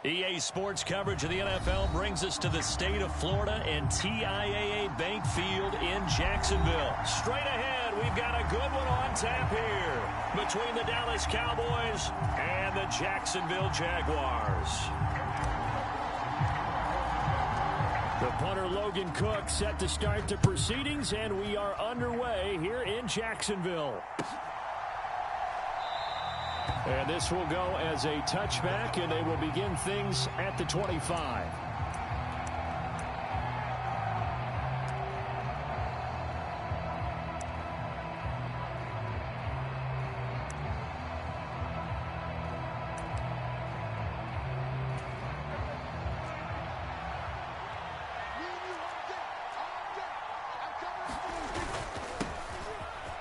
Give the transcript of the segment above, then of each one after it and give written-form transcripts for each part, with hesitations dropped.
EA Sports coverage of the NFL brings us to the state of Florida and TIAA Bank Field in Jacksonville. Straight ahead, we've got a good one on tap here between the Dallas Cowboys and the Jacksonville Jaguars. The punter Logan Cook set to start the proceedings, and we are underway here in Jacksonville. And this will go as a touchback, and they will begin things at the 25.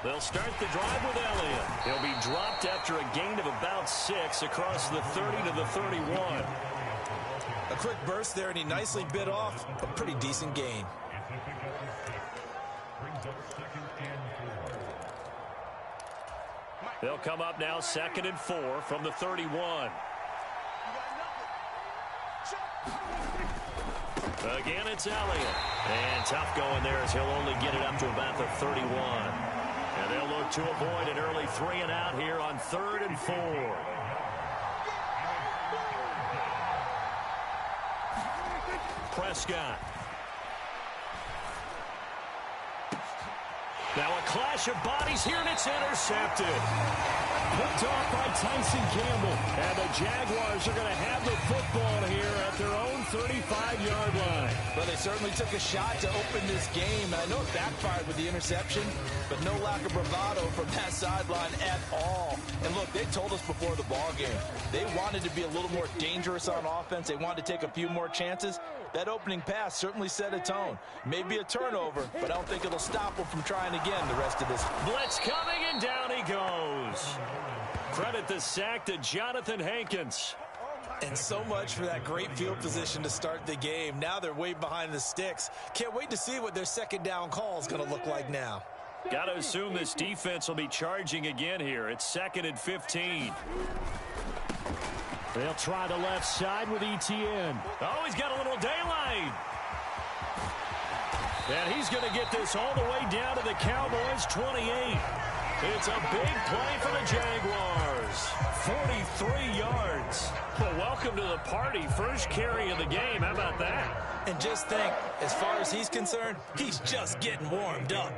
They'll start the drive with Elliott. He'll be dropped after a gain of about 6 across the 30 to the 31. A quick burst there, and he nicely bit off a pretty decent gain. They'll come up now 2nd and 4 from the 31. Again, it's Elliott. And tough going there as he'll only get it up to about the 31. And they'll look to avoid an early 3 and out here on 3rd and 4. Prescott. Now a clash of bodies here, and it's intercepted. Picked off by Tyson Campbell. And the Jaguars are going to have the football here at their own 35-yard line. Well, they certainly took a shot to open this game. I know it backfired with the interception, but no lack of bravado from that sideline at all. And look, they told us before the ball game, they wanted to be a little more dangerous on offense. They wanted to take a few more chances. That opening pass certainly set a tone. Maybe a turnover, but I don't think it'll stop them from trying again the rest of this. Blitz coming, and down he goes. Credit the sack to Jonathan Hankins. And so much for that great field position to start the game. Now they're way behind the sticks. Can't wait to see what their second down call is going to look like now. Got to assume this defense will be charging again here. It's 2nd and 15. They'll try the left side with ETN. Oh, he's got a little daylight. And he's going to get this all the way down to the Cowboys' 28. It's a big play for the Jaguars. 43 yards. Well, welcome to the party. First carry of the game. How about that? And just think, as far as he's concerned, he's just getting warmed up.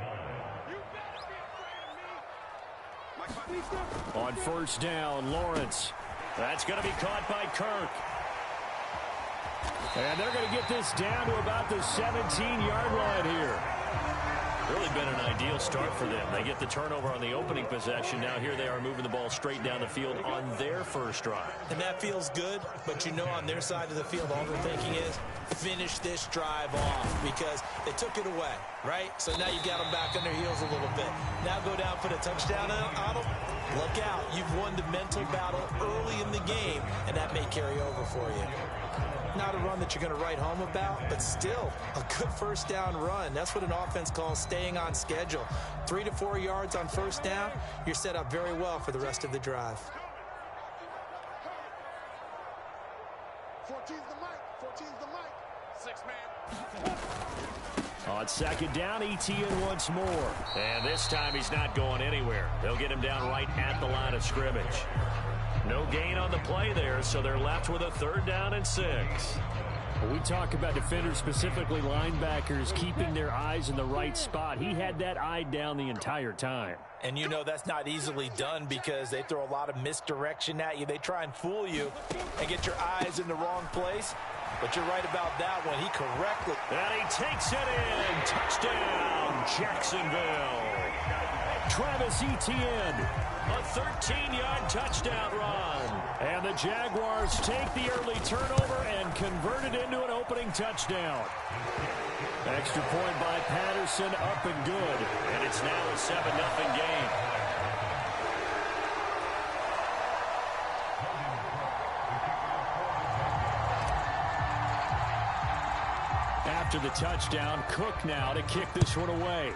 On first down, Lawrence. That's going to be caught by Kirk. And they're going to get this down to about the 17-yard line here. Really been an ideal start for them. They get the turnover on the opening possession. Now here they are moving the ball straight down the field on their first drive. And that feels good, but you know on their side of the field all they're thinking is finish this drive off because they took it away, right? So now you got them back on their heels a little bit. Now go down, put a touchdown on them. Look out. You've won the mental battle early in the game, and that may carry over for you. Not a run that you're going to write home about, but still a good first down run. That's what an offense calls staying on schedule. 3 to 4 yards on first down, you're set up very well for the rest of the drive. 14's the mic. 14's the mic. 6-man. On second down, ETN once more. And this time he's not going anywhere. They'll get him down right at the line of scrimmage. No gain on the play there, so they're left with a 3rd down and 6. We talk about defenders, specifically linebackers, keeping their eyes in the right spot. He had that eye down the entire time. And you know that's not easily done because they throw a lot of misdirection at you. They try and fool you and get your eyes in the wrong place. But you're right about that one. He correctly. And he takes it in. Touchdown, Jacksonville. Travis Etienne, a 13-yard touchdown run. And the Jaguars take the early turnover and convert it into an opening touchdown. Extra point by Patterson, up and good. And it's now a 7-0 game. After the touchdown, Cook now to kick this one away.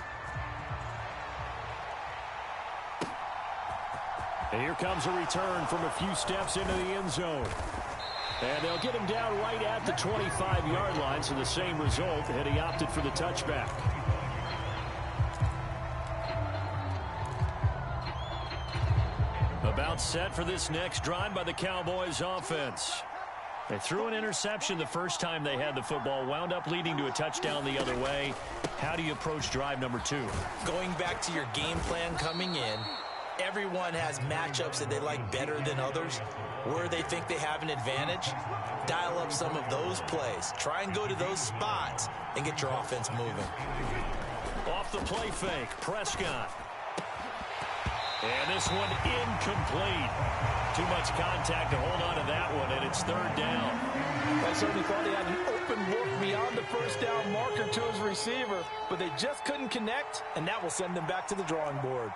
And here comes a return from a few steps into the end zone. And they'll get him down right at the 25-yard line, so the same result, and he opted for the touchback. About set for this next drive by the Cowboys offense. They threw an interception the first time they had the football, wound up leading to a touchdown the other way. How do you approach drive number 2? Going back to your game plan coming in, everyone has matchups that they like better than others. Where they think they have an advantage, dial up some of those plays. Try and go to those spots and get your offense moving. Off the play fake, Prescott. And this one incomplete. Too much contact to hold on to that one, and it's third down. They certainly thought they had an open look beyond the first down marker to his receiver, but they just couldn't connect, and that will send them back to the drawing board.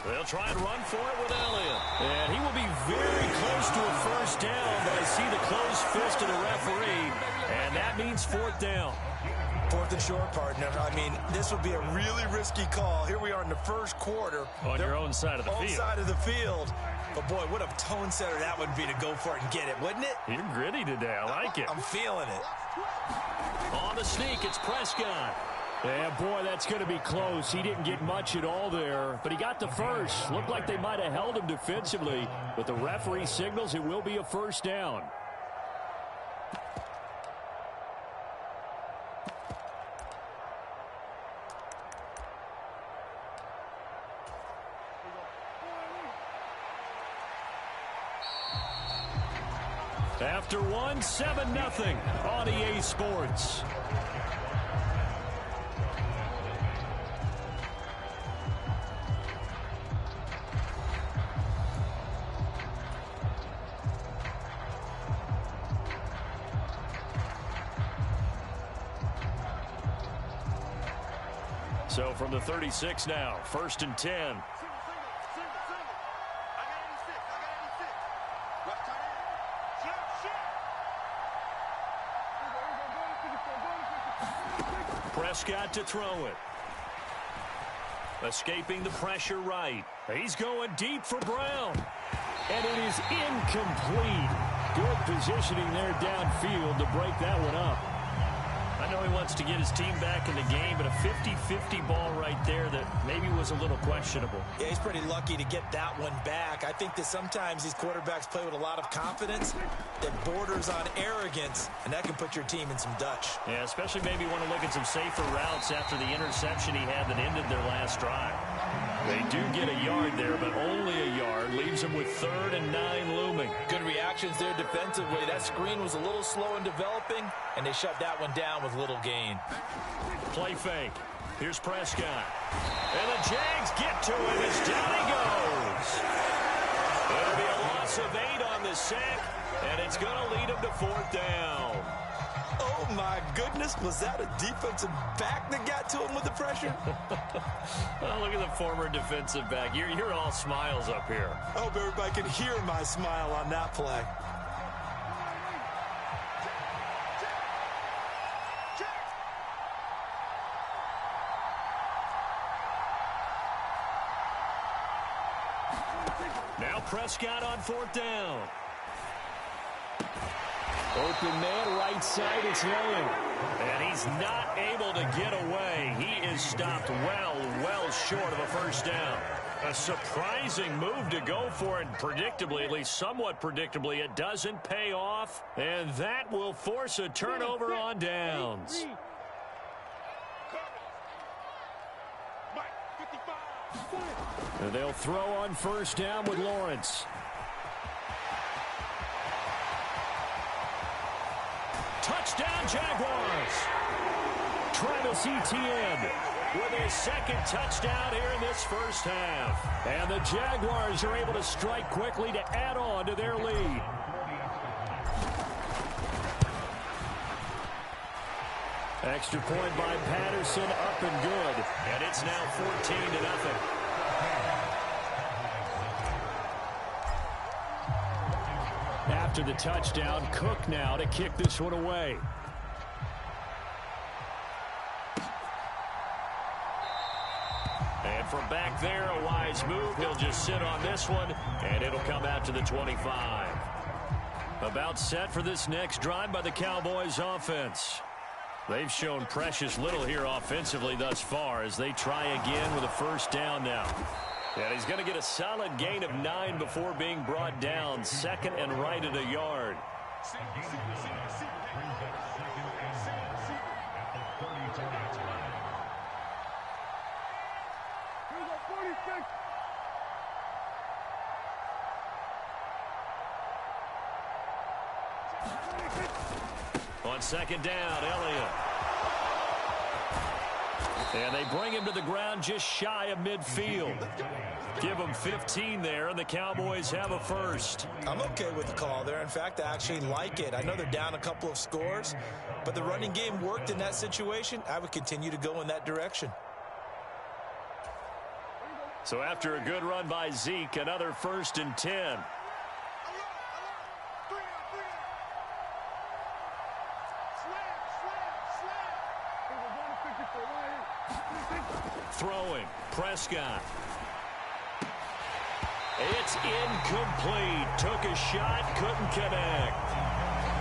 They'll try and run for it with Elliott. And he will be very close to a first down, but I see the closed fist of the referee, and that means fourth down. Fourth and short, partner. I mean, this would be a really risky call. Here we are in the first quarter. On your own side of the field. Own side of the field. But, boy, what a tone setter that would be to go for it and get it, wouldn't it? You're gritty today. I like it. I'm feeling it. On the sneak, it's Prescott. Yeah, boy, that's going to be close. He didn't get much at all there, but he got the first. Looked like they might have held him defensively, but the referee signals it will be a first down. After one, 7-0 on EA Sports. So from the 36 now, 1st and 10. Prescott to throw it. Escaping the pressure right. He's going deep for Brown. And it is incomplete. Good positioning there downfield to break that one up. I know he wants to get his team back in the game, but a 50-50 ball right there that maybe was a little questionable. Yeah, he's pretty lucky to get that one back. I think that sometimes these quarterbacks play with a lot of confidence that borders on arrogance, and that can put your team in some Dutch. Yeah, especially maybe want to look at some safer routes after the interception he had that ended their last drive. They do get a yard there, but only a yard. Leaves them with 3rd and 9 looming. Good reactions there defensively. That screen was a little slow in developing, and they shut that one down with little gain. Play fake. Here's Prescott. And the Jags get to him as down he goes. It'll be a loss of 8 on the sack, and it's going to lead him to 4th down. Oh, my goodness. Was that a defensive back that got to him with the pressure? Oh, look at the former defensive back. You're all smiles up here. I hope everybody can hear my smile on that play. Now Prescott on 4th down. Open man, right side, it's Lane. And he's not able to get away. He is stopped well short of a first down. A surprising move to go for it, predictably, at least somewhat predictably. It doesn't pay off, and that will force a turnover on downs. And they'll throw on 1st down with Lawrence. Touchdown, Jaguars. Travis Etienne with his 2nd touchdown here in this first half. And the Jaguars are able to strike quickly to add on to their lead. Extra point by Patterson, up and good. And it's now 14-0. After the touchdown, Cook now to kick this one away. And from back there, a wise move. He'll just sit on this one, and it'll come out to the 25. About set for this next drive by the Cowboys offense. They've shown precious little here offensively thus far as they try again with a first down now. And he's going to get a solid gain of 9 before being brought down. Second and right at a yard. On second down, Elliott. And they bring him to the ground just shy of midfield. Give him 15 there, and the Cowboys have a first. I'm okay with the call there. In fact, I actually like it. I know they're down a couple of scores, but the running game worked in that situation. I would continue to go in that direction. So after a good run by Zeke, another 1st and 10. Throwing, Prescott. It's incomplete. Took a shot, couldn't connect.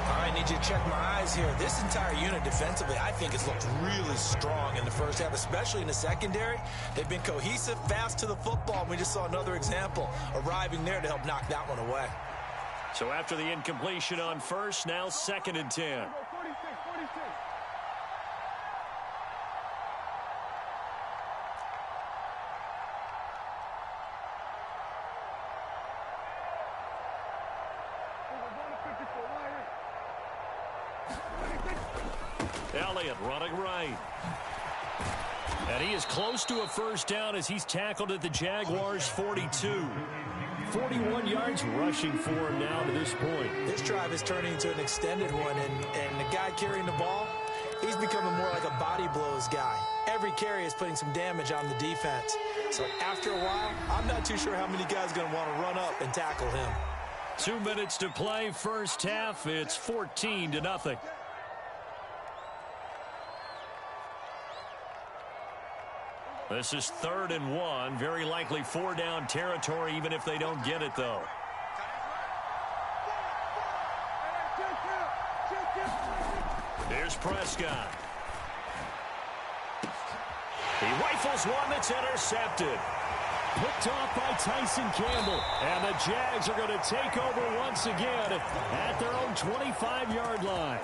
All right, I need you to check my eyes here. This entire unit defensively, I think, has looked really strong in the first half, especially in the secondary. They've been cohesive, fast to the football. We just saw another example arriving there to help knock that one away. So after the incompletion on first, now 2nd and 10. Elliott running right. And he is close to a first down as he's tackled at the Jaguars' 42. 41 yards rushing for him now to this point. This drive is turning into an extended one, and the guy carrying the ball, he's becoming more like a body blows guy. Every carry is putting some damage on the defense. So after a while, I'm not too sure how many guys are going to want to run up and tackle him. 2 minutes to play, first half. It's 14-0. This is 3rd and 1. Very likely 4-down territory, even if they don't get it, though. Here's Prescott. He rifles one that's intercepted. Picked off by Tyson Campbell. And the Jags are going to take over once again at their own 25-yard line.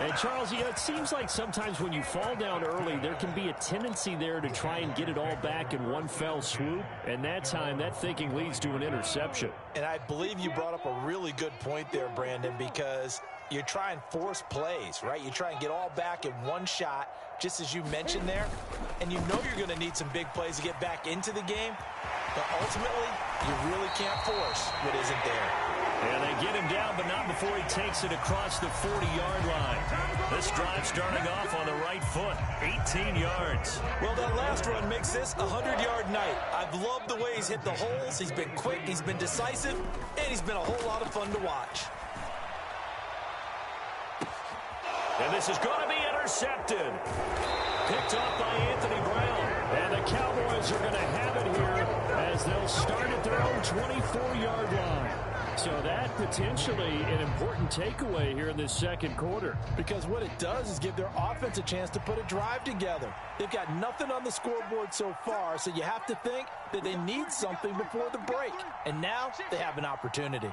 And, Charles, it seems like sometimes when you fall down early, there can be a tendency there to try and get it all back in one fell swoop. And that time, that thinking leads to an interception. And I believe you brought up a really good point there, Brandon, because you try and force plays, right? You try and get all back in one shot, just as you mentioned there. And you know you're going to need some big plays to get back into the game. But ultimately, you really can't force what isn't there. And they get him down, but not before he takes it across the 40-yard line. This drive starting off on the right foot, 18 yards. Well, that last run makes this a 100-yard night. I've loved the way he's hit the holes. He's been quick, he's been decisive, and he's been a whole lot of fun to watch. And this is going to be intercepted. Picked off by Anthony Brown. And the Cowboys are going to have it here as they'll start at their own 24-yard line. So that potentially an important takeaway here in this second quarter. Because what it does is give their offense a chance to put a drive together. They've got nothing on the scoreboard so far, so you have to think that they need something before the break. And now they have an opportunity.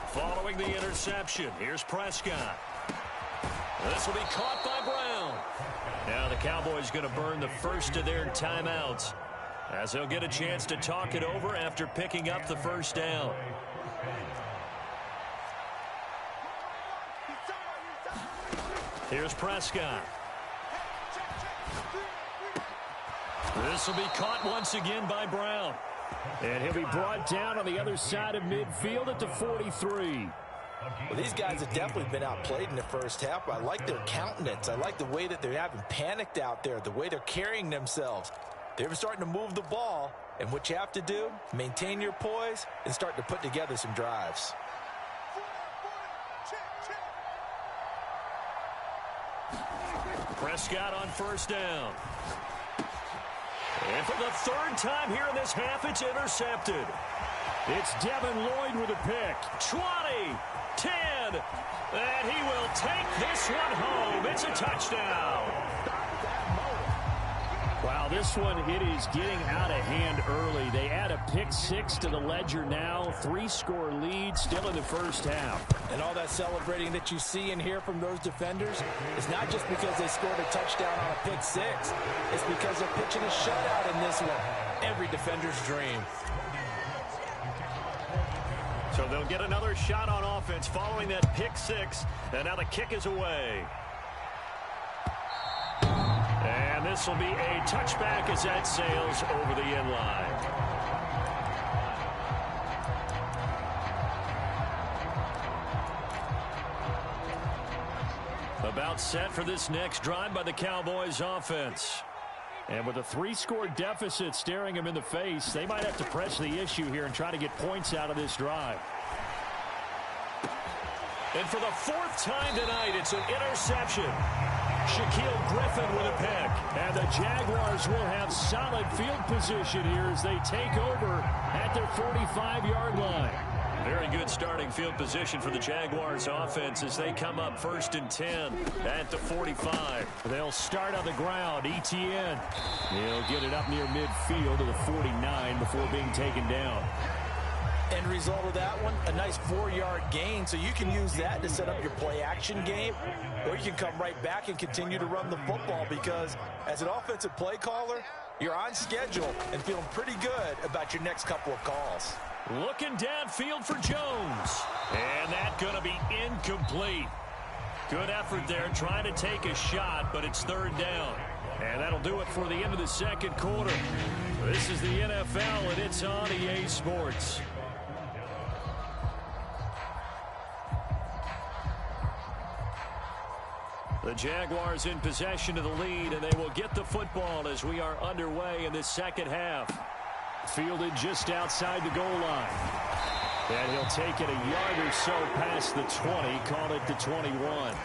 Following the interception, here's Prescott. This will be caught by Brown. Now the Cowboys going to burn the first of their timeouts as they'll get a chance to talk it over after picking up the first down. Here's Prescott. This will be caught once again by Brown. And he'll be brought down on the other side of midfield at the 43. Well, these guys have definitely been outplayed in the first half. I like their countenance. I like the way that they haven't panicked out there, the way they're carrying themselves. They're starting to move the ball, and what you have to do, maintain your poise and start to put together some drives. Prescott on first down. And for the third time here in this half, it's intercepted. It's Devin Lloyd with a pick. 20, 10, and he will take this one home. It's a touchdown. Wow, this one, it is getting out of hand early. They add a pick 6 to the ledger now. 3-score lead still in the first half. And all that celebrating that you see and hear from those defenders is not just because they scored a touchdown on a pick 6. It's because they're pitching a shutout in this one. Every defender's dream. So they'll get another shot on offense following that pick 6. And now the kick is away. And this will be a touchback as that sails over the end line. About set for this next drive by the Cowboys offense. And with a 3-score deficit staring them in the face, they might have to press the issue here and try to get points out of this drive. And for the 4th time tonight, it's an interception. Shaquille Griffin with a pick. And the Jaguars will have solid field position here as they take over at their 45-yard line. Very good starting field position for the Jaguars offense as they come up 1st and 10 at the 45. They'll start on the ground. Etienne. He'll get it up near midfield to the 49 before being taken down. End result of that one, a nice 4-yard gain, so you can use that to set up your play-action game, or you can come right back and continue to run the football because as an offensive play caller, you're on schedule and feeling pretty good about your next couple of calls. Looking downfield for Jones. And that's going to be incomplete. Good effort there trying to take a shot, but it's 3rd down. And that'll do it for the end of the second quarter. This is the NFL, and it's on EA Sports. The Jaguars in possession of the lead, and they will get the football as we are underway in this second half. Fielded just outside the goal line. And he'll take it a yard or so past the 20, call it the 21.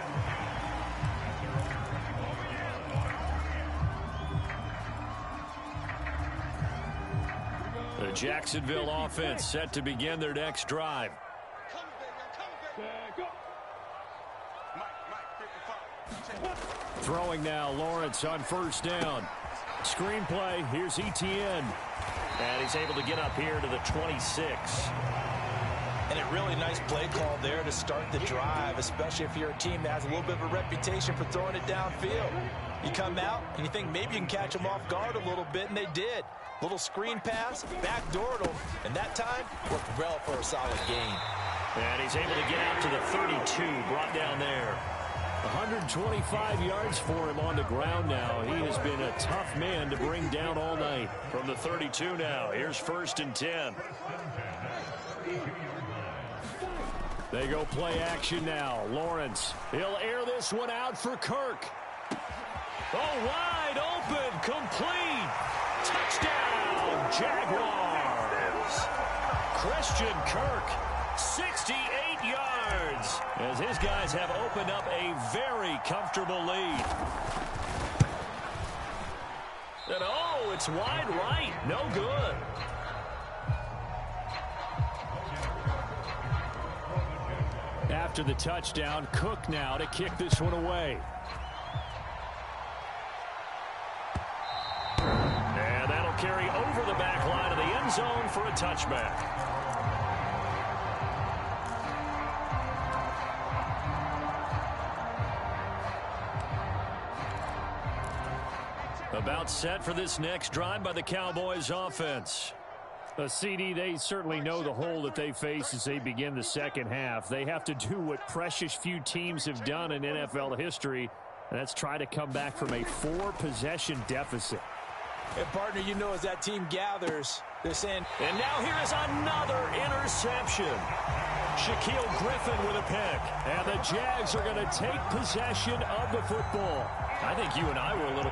The Jacksonville offense set to begin their next drive. Throwing now, Lawrence on 1st down. Screenplay, here's Etienne. And he's able to get up here to the 26. And a really nice play call there to start the drive, especially if you're a team that has a little bit of a reputation for throwing it downfield. You come out and you think maybe you can catch them off guard a little bit, and they did. Little screen pass, backdoored them, and that time worked well for a solid gain. And he's able to get out to the 32, brought down there. 125 yards for him on the ground now. He has been a tough man to bring down all night. From the 32 now, here's 1st and 10. They go play action now. Lawrence, he'll air this one out for Kirk. Oh, wide open, complete. Touchdown, Jaguars. Christian Kirk, 68 yards, as his guys have opened up a very comfortable lead. And oh, it's wide right. No good. After the touchdown, Cook now to kick this one away. And that'll carry over the back line of the end zone for a touchback. About set for this next drive by the Cowboys offense. CD, they certainly know the hole that they face as they begin the second half. They have to do what precious few teams have done in NFL history, and that's try to come back from a 4-possession deficit. And, partner, you know as that team gathers, they're saying... And now here is another interception. Shaquille Griffin with a pick. And the Jags are going to take possession of the football. I think you and I were a little...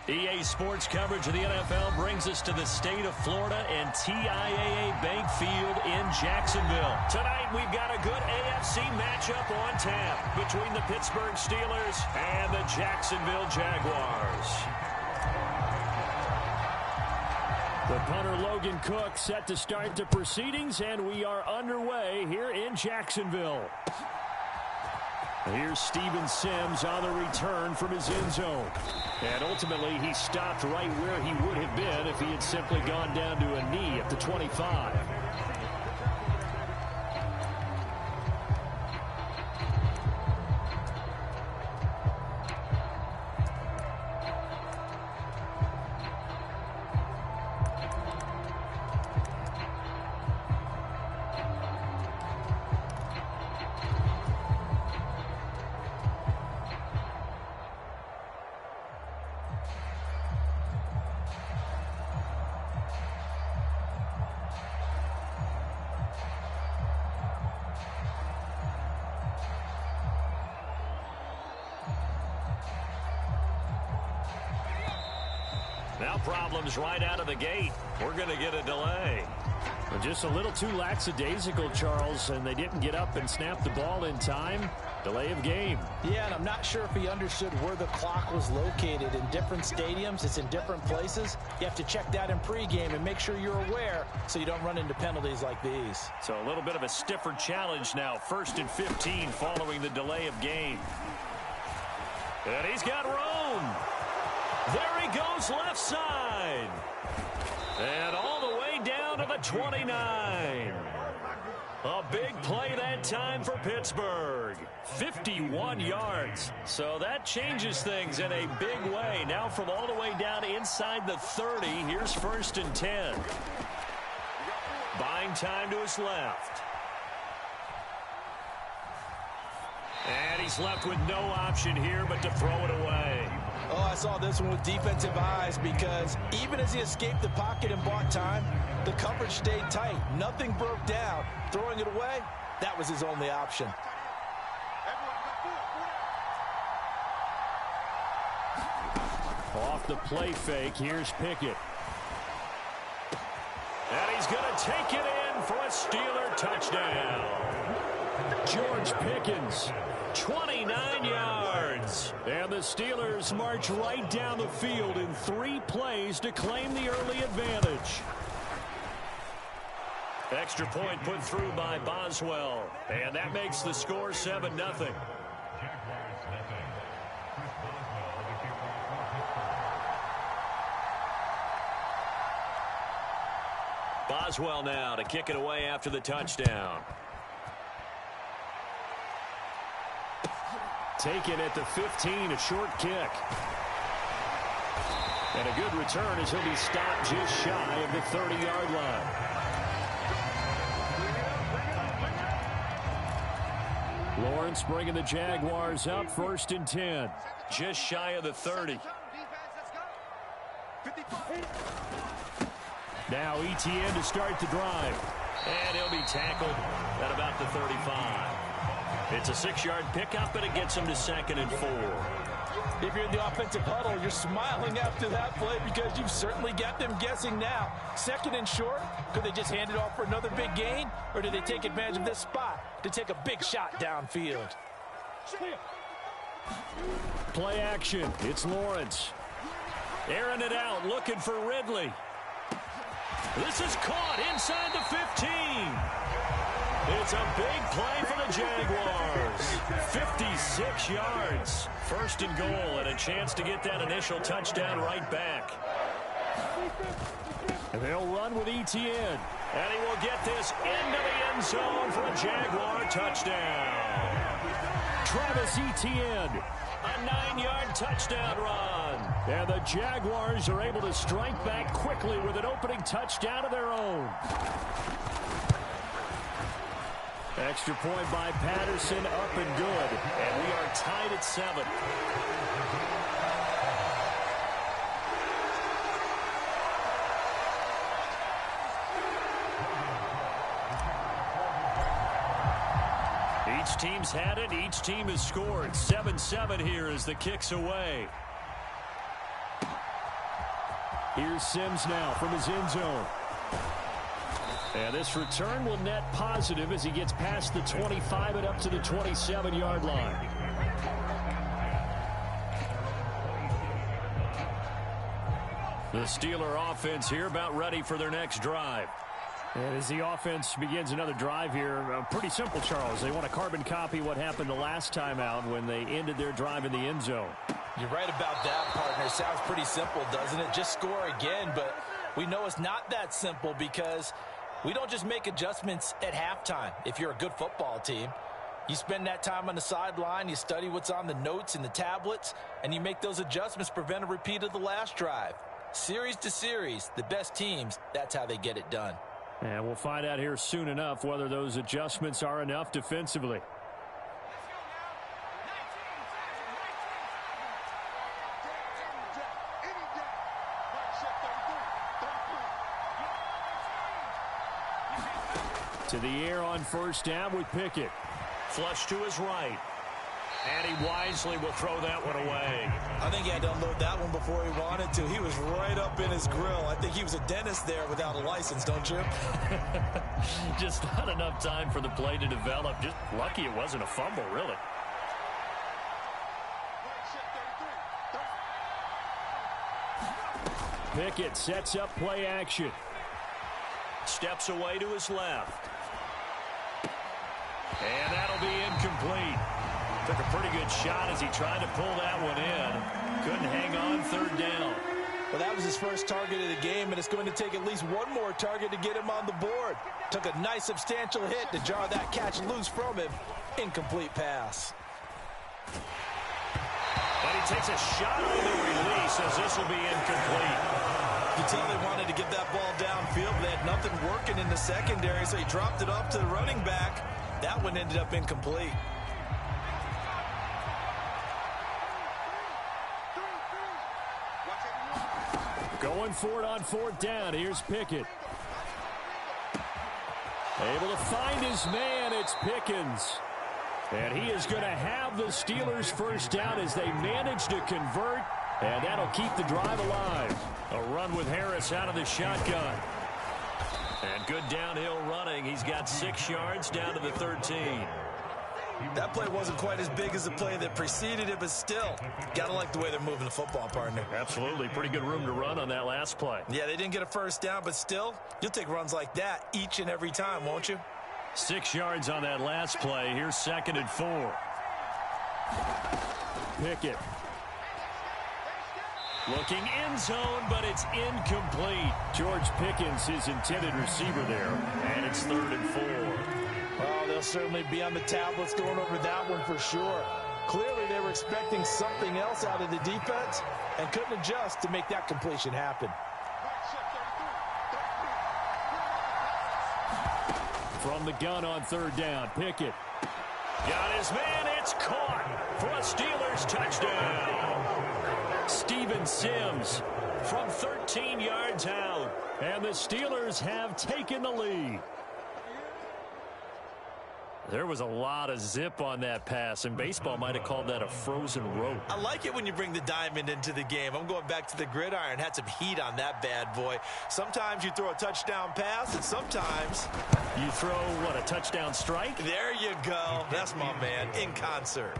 EA Sports coverage of the NFL brings us to the state of Florida and TIAA Bank Field in Jacksonville. Tonight, we've got a good AFC matchup on tap between the Pittsburgh Steelers and the Jacksonville Jaguars. The punter Logan Cook set to start the proceedings, and we are underway here in Jacksonville. Here's Steven Sims on the return from his end zone. And ultimately, he stopped right where he would have been if he had simply gone down to a knee at the 25. Now problems right out of the gate. We're going to get a delay. Just a little too lackadaisical, Charles, and they didn't get up and snap the ball in time. Delay of game. Yeah, and I'm not sure if he understood where the clock was located. In different stadiums, it's in different places. You have to check that in pregame and make sure you're aware so you don't run into penalties like these. So a little bit of a stiffer challenge now. 1st and 15 following the delay of game. And he's got room. There he goes left side. And all the way down to the 29. A big play that time for Pittsburgh. 51 yards. So that changes things in a big way. Now from all the way down inside the 30, here's 1st and 10. Buying time to his left. And he's left with no option here but to throw it away. Oh, I saw this one with defensive eyes because even as he escaped the pocket and bought time, the coverage stayed tight. Nothing broke down. Throwing it away, that was his only option. Off the play fake, here's Pickett. And he's going to take it in for a Steeler touchdown. George Pickens, 29 yards. And the Steelers march right down the field in 3 plays to claim the early advantage. Extra point put through by Boswell. And that makes the score 7-0. Boswell now to kick it away after the touchdown. Taken at the 15, a short kick. And a good return as he'll be stopped just shy of the 30-yard line. Lawrence bringing the Jaguars up, 1st and 10. Just shy of the 30. Now ETN to start the drive. And he'll be tackled at about the 35. It's a 6-yard pickup, and it gets him to 2nd and 4. If you're in the offensive huddle, you're smiling after that play because you've certainly got them guessing now. 2nd and short, could they just hand it off for another big gain, or do they take advantage of this spot to take a big shot downfield? Play action. It's Lawrence. Airing it out, looking for Ridley. This is caught inside the 15. It's a big play for the Jaguars. 56 yards. 1st and goal and a chance to get that initial touchdown right back. And they'll run with ETN. And he will get this into the end zone for a Jaguar touchdown. Travis Etienne, a 9-yard touchdown run. And the Jaguars are able to strike back quickly with an opening touchdown of their own. Extra point by Patterson, up and good. And we are tied at 7. Each team's had it. Each team has scored. 7-7 here as the kick's away. Here's Sims now from his end zone. And this return will net positive as he gets past the 25 and up to the 27-yard line. The Steeler offense here about ready for their next drive. And as the offense begins another drive here, pretty simple, Charles. They want to carbon copy what happened the last time out when they ended their drive in the end zone. You're right about that, partner. Sounds pretty simple, doesn't it? Just score again, but we know it's not that simple because we don't just make adjustments at halftime. If you're a good football team, you spend that time on the sideline, you study what's on the notes and the tablets, and you make those adjustments to prevent a repeat of the last drive. Series to series, the best teams, that's how they get it done. And we'll find out here soon enough whether those adjustments are enough defensively. To the air on first down with Pickett. Flush to his right. And he wisely will throw that one away. I think he had to unload that one before he wanted to. He was right up in his grill. I think he was a dentist there without a license, don't you? Just not enough time for the play to develop. Just lucky it wasn't a fumble, really. Pickett sets up play action. Steps away to his left. And that'll be incomplete. Took a pretty good shot as he tried to pull that one in. Couldn't hang on third down. Well, that was his first target of the game, and it's going to take at least one more target to get him on the board. Took a nice substantial hit to jar that catch loose from him. Incomplete pass. And he takes a shot on the release as this will be incomplete. You tell they wanted to get that ball downfield, but they had nothing working in the secondary, so he dropped it off to the running back. That one ended up incomplete. Going for it on fourth down. Here's Pickett. Able to find his man. It's Pickens. And he is going to have the Steelers first down as they manage to convert. And that'll keep the drive alive. A run with Harris out of the shotgun. And good downhill running. He's got 6 yards down to the 13. That play wasn't quite as big as the play that preceded it, but still, got to like the way they're moving the football, partner. Absolutely. Pretty good room to run on that last play. Yeah, they didn't get a first down, but still, you'll take runs like that each and every time, won't you? 6 yards on that last play. Here's 2nd and 4. Pickett. Looking end zone, but it's incomplete. George Pickens, his intended receiver there. And it's 3rd and 4. Oh, they'll certainly be on the tablets going over that one for sure. Clearly, they were expecting something else out of the defense and couldn't adjust to make that completion happen. From the gun on 3rd down, Pickett. Got his man, it's caught for a Steelers touchdown. Steven Sims from 13 yards out. And the Steelers have taken the lead. There was a lot of zip on that pass, and baseball might have called that a frozen rope. I like it when you bring the diamond into the game. I'm going back to the gridiron. Had some heat on that bad boy. Sometimes you throw a touchdown pass, and sometimes you throw, what, a touchdown strike? There you go. That's my man, in concert.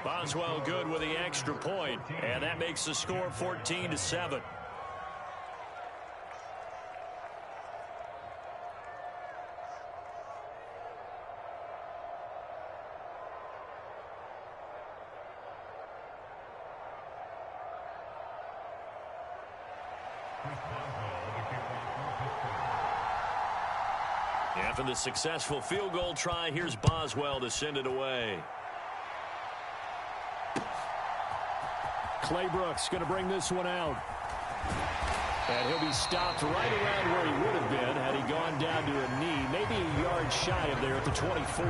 Boswell good with the extra point, and that makes the score 14-7. After the successful field goal try, here's Boswell to send it away. Claybrooks going to bring this one out. And he'll be stopped right around where he would have been had he gone down to a knee, maybe a yard shy of there at the 24.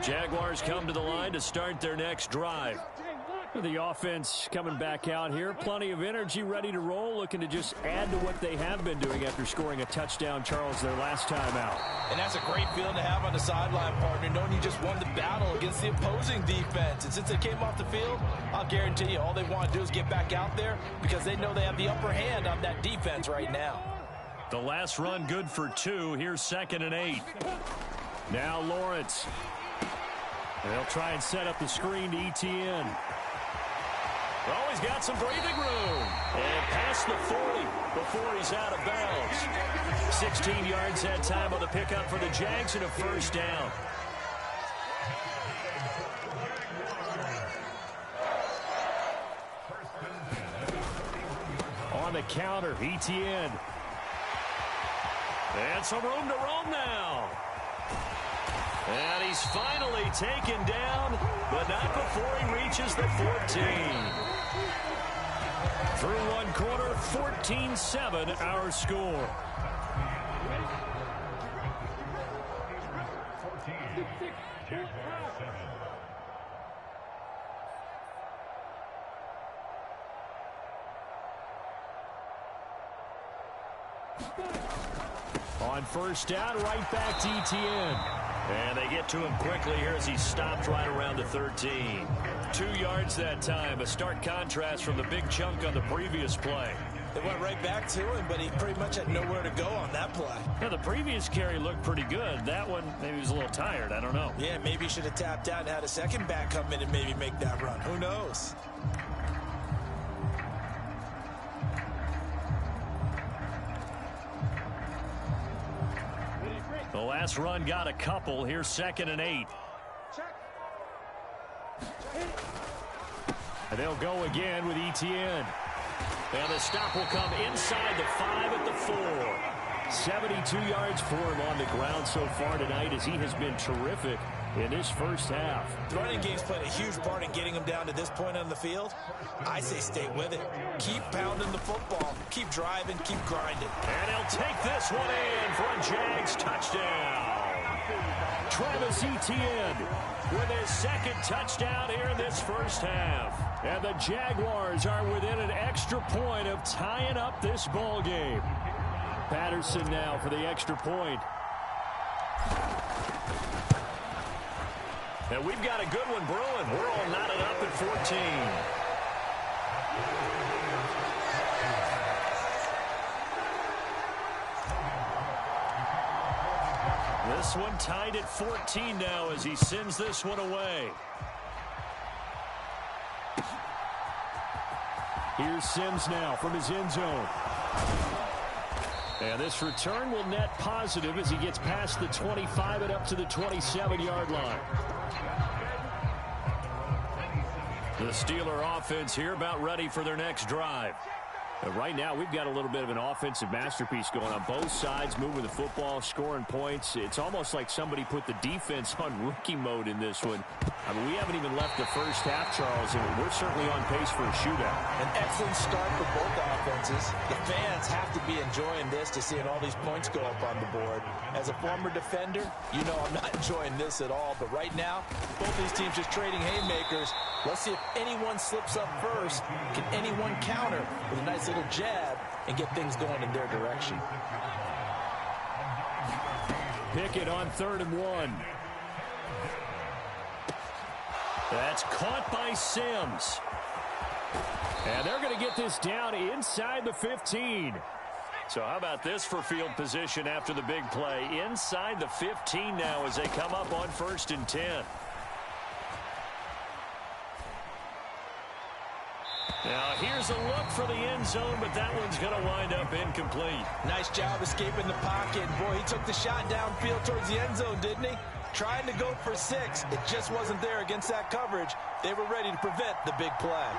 Jaguars come to the line to start their next drive. The offense coming back out here. Plenty of energy, ready to roll, looking to just add to what they have been doing after scoring a touchdown, Charles, their last time out. And that's a great feeling to have on the sideline, partner, knowing you just won the battle against the opposing defense. And since they came off the field, I'll guarantee you all they want to do is get back out there because they know they have the upper hand on that defense right now. The last run good for 2. Here's 2nd and 8. Now Lawrence. They'll try and set up the screen to ETN. Oh, he's got some breathing room. And past the 40 before he's out of bounds. 16 yards that time on the pickup for the Jags and a first down. On the counter, ETN. And some room to roam now. And he's finally taken down, but not before he reaches the 14. Through one quarter, 14-7 our score. On first down, right back to ETN. And they get to him quickly here as he stopped right around the 13. 2 yards that time. A stark contrast from the big chunk on the previous play. They went right back to him, but he pretty much had nowhere to go on that play. Yeah, the previous carry looked pretty good. That one, maybe he was a little tired. I don't know. Yeah, maybe he should have tapped out and had a second back come in and maybe make that run. Who knows? The last run got a couple. Here's 2nd and 8. And they'll go again with ETN. And the stop will come inside the 5 at the 4. 72 yards for him on the ground so far tonight as he has been terrific in this first half. The running game's played a huge part in getting him down to this point on the field. I say stay with it. Keep pounding the football. Keep driving. Keep grinding. And he'll take this one in for a Jags touchdown. Travis Etienne with his 2nd touchdown here in this first half. And the Jaguars are within an extra point of tying up this ball game. Patterson now for the extra point. And we've got a good one brewing. We're all knotted up at 14. This one tied at 14 now as he sends this one away. Here's Sims now from his end zone. And this return will net positive as he gets past the 25 and up to the 27-yard line. The Steeler offense here about ready for their next drive. And right now, we've got a little bit of an offensive masterpiece going on both sides, moving the football, scoring points. It's almost like somebody put the defense on rookie mode in this one. I mean, we haven't even left the first half, Charles, and we're certainly on pace for a shootout. An excellent start for both offenses. The fans have to be enjoying this to seeing all these points go up on the board. As a former defender, you know I'm not enjoying this at all. But right now, both these teams just trading haymakers. Let's see if anyone slips up first. Can anyone counter with a nice little jab and get things going in their direction? Pickett on 3rd and 1. That's caught by Sims. And they're going to get this down inside the 15. So how about this for field position after the big play? Inside the 15 now as they come up on 1st and 10. Now here's a look for the end zone, but that one's going to wind up incomplete. Nice job escaping the pocket. Boy, he took the shot downfield towards the end zone, didn't he? Trying to go for 6. It just wasn't there against that coverage. They were ready to prevent the big play.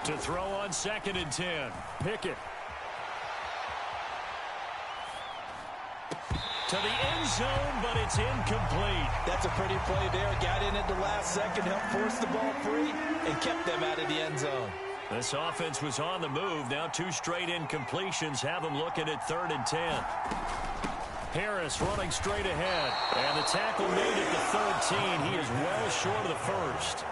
To throw on 2nd and 10. Pickett. To the end zone, but it's incomplete. That's a pretty play there. Got in at the last second, helped force the ball free, and kept them out of the end zone. This offense was on the move. Now 2 straight incompletions have them looking at 3rd and 10. Harris running straight ahead. And the tackle made at the 13. He is well short of the first.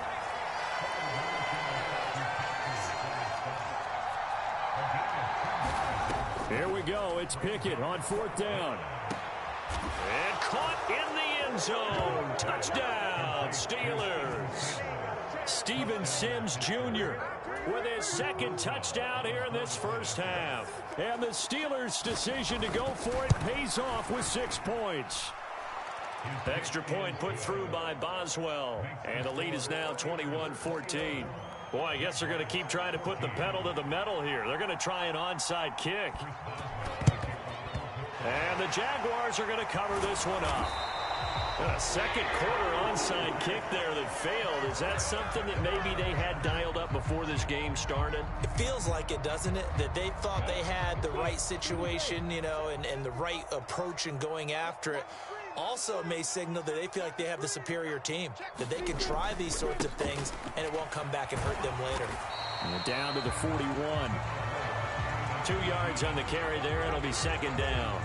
Here we go. It's Pickett on 4th down. And caught in the end zone. Touchdown, Steelers. Steven Sims Jr. with his 2nd touchdown here in this first half. And the Steelers' decision to go for it pays off with 6 points. Extra point put through by Boswell. And the lead is now 21-14. Boy, I guess they're going to keep trying to put the pedal to the metal here. They're going to try an onside kick. And the Jaguars are going to cover this one up. A second quarter onside kick there that failed. Is that something that maybe they had dialed up before this game started? It feels like it, doesn't it? That they thought they had the right situation, you know, and the right approach in going after it. Also may signal that they feel like they have the superior team, that they can try these sorts of things and it won't come back and hurt them later. And down to the 41. 2 yards on the carry there. It'll be 2nd down.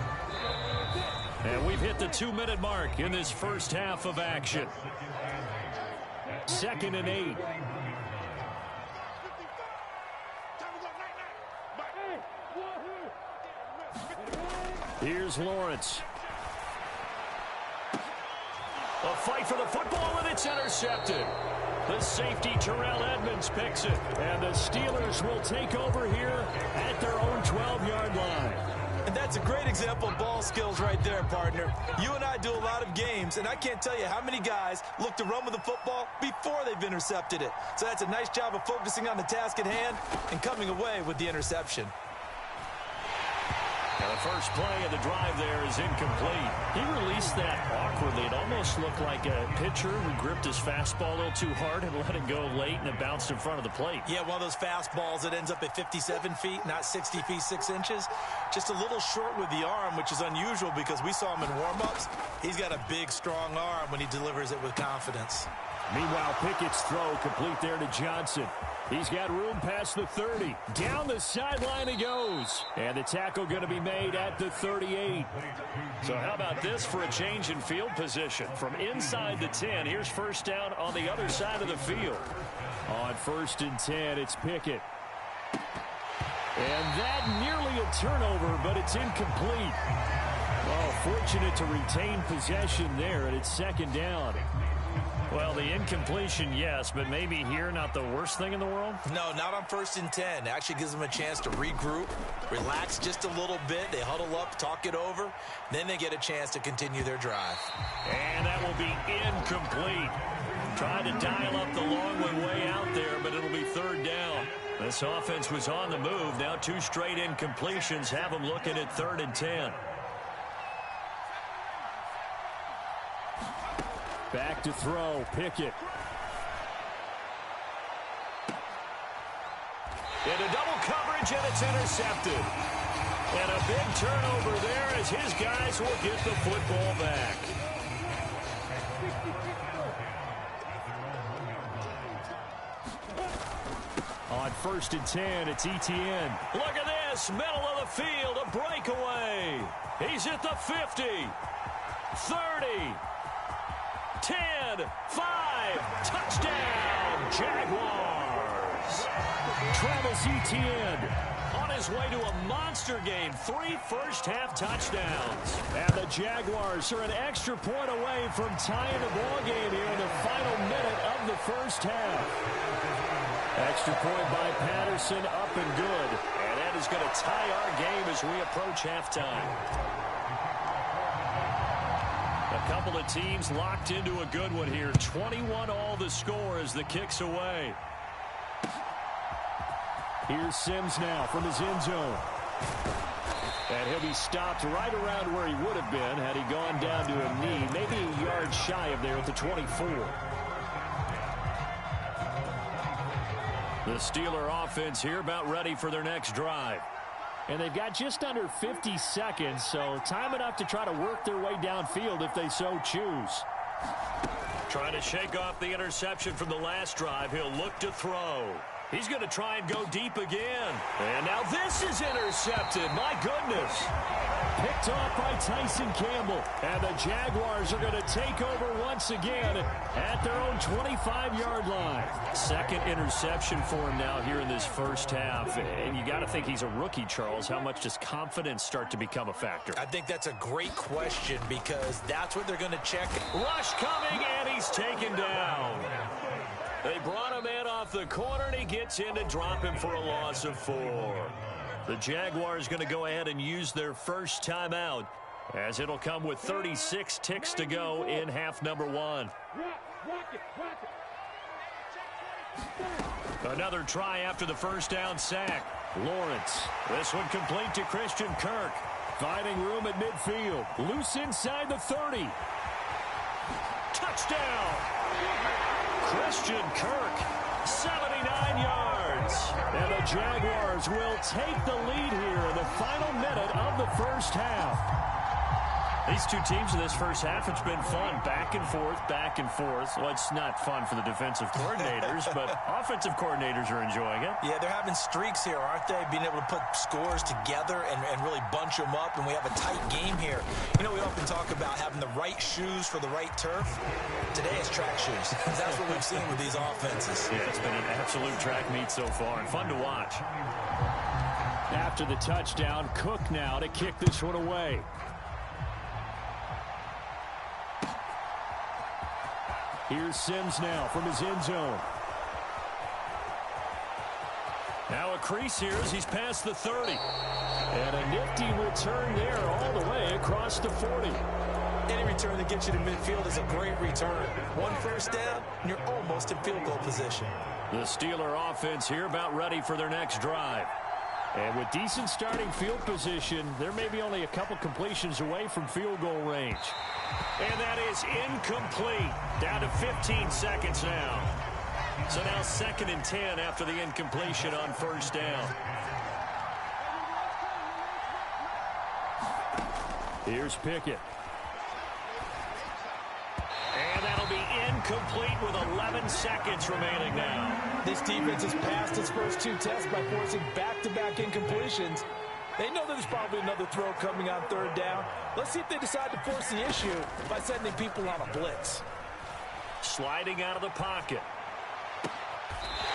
And we've hit the 2-minute mark in this first half of action. 2nd and 8. Here's Lawrence. A fight for the football, and it's intercepted. The safety, Terrell Edmonds, picks it. And the Steelers will take over here at their own 12-yard line. And that's a great example of ball skills right there, partner. You and I do a lot of games, and I can't tell you how many guys look to run with the football before they've intercepted it. So that's a nice job of focusing on the task at hand and coming away with the interception. And the first play of the drive there is incomplete. He released that awkwardly. It almost looked like a pitcher who gripped his fastball a little too hard and let it go late, and it bounced in front of the plate. Yeah, one of those fastballs that ends up at 57 feet, not 60 feet, 6 inches. Just a little short with the arm, which is unusual because we saw him in warm-ups. He's got a big, strong arm when he delivers it with confidence. Meanwhile, Pickett's throw complete there to Johnson. He's got room past the 30. Down the sideline he goes. And the tackle going to be made at the 38. So how about this for a change in field position? From inside the 10, here's first down on the other side of the field. On 1st and 10, it's Pickett. And that nearly a turnover, but it's incomplete. Oh, fortunate to retain possession there, and it's 2nd down. Well, the incompletion, yes, but maybe here not the worst thing in the world? No, not on 1st and 10. It actually gives them a chance to regroup, relax just a little bit. They huddle up, talk it over. Then they get a chance to continue their drive. And that will be incomplete. Tried to dial up the long one way out there, but it'll be 3rd down. This offense was on the move. Now 2 straight incompletions have them looking at 3rd and 10. Back to throw, Pickett. Into double coverage, and it's intercepted. And a big turnover there as his guys will get the football back. On 1st and 10, it's Etienne. Look at this, middle of the field, a breakaway. He's at the 50, 30, 10, 5, touchdown, Jaguars. Travis Etienne on his way to a monster game, 3 first-half touchdowns. And the Jaguars are an extra point away from tying the ball game here in the final minute of the first half. Extra point by Patterson, up and good. And that is going to tie our game as we approach halftime. A couple of teams locked into a good one here. 21 all the score as the kick's away. Here's Sims now from his end zone. And he'll be stopped right around where he would have been had he gone down to a knee. Maybe a yard shy of there at the 24. The Steeler offense here about ready for their next drive. And they've got just under 50 seconds, so time enough to try to work their way downfield if they so choose. Trying to shake off the interception from the last drive. He'll look to throw. He's going to try and go deep again. And now this is intercepted. My goodness. Picked off by Tyson Campbell. And the Jaguars are going to take over once again at their own 25-yard line. Second interception for him now here in this first half. And you got to think he's a rookie, Charles. How much does confidence start to become a factor? I think that's a great question because that's what they're going to check. Rush coming, and he's taken down. They brought him in off the corner, and he gets in to drop him for a loss of 4. The Jaguars going to go ahead and use their first timeout, as it'll come with 36 ticks to go in half number 1. Another try after the first down sack. Lawrence. This one complete to Christian Kirk. Finding room at midfield. Loose inside the 30. Touchdown! Christian Kirk, 79 yards. And the Jaguars will take the lead here in the final minute of the first half. These two teams in this first half, it's been fun. Back and forth, back and forth. Well, it's not fun for the defensive coordinators, but offensive coordinators are enjoying it. Yeah, they're having streaks here, aren't they? Being able to put scores together and really bunch them up, and we have a tight game here. You know, we often talk about having the right shoes for the right turf. Today it's track shoes. That's what we've seen with these offenses. Yeah, it's been an absolute track meet so far, and fun to watch. After the touchdown, Cook now to kick this one away. Here's Sims now from his end zone. Now a crease here as he's past the 30. And a nifty return there all the way across the 40. Any return that gets you to midfield is a great return. One first down, and you're almost in field goal position. The Steeler offense here about ready for their next drive. And with decent starting field position, they're maybe only a couple completions away from field goal range. And that is incomplete. Down to 15 seconds now. So now 2nd and 10 after the incompletion on first down. Here's Pickett. And that'll be incomplete with 11 seconds remaining now. This defense has passed its first 2 tests by forcing back-to-back incompletions. They know there's probably another throw coming on 3rd down. Let's see if they decide to force the issue by sending people on a blitz. Sliding out of the pocket.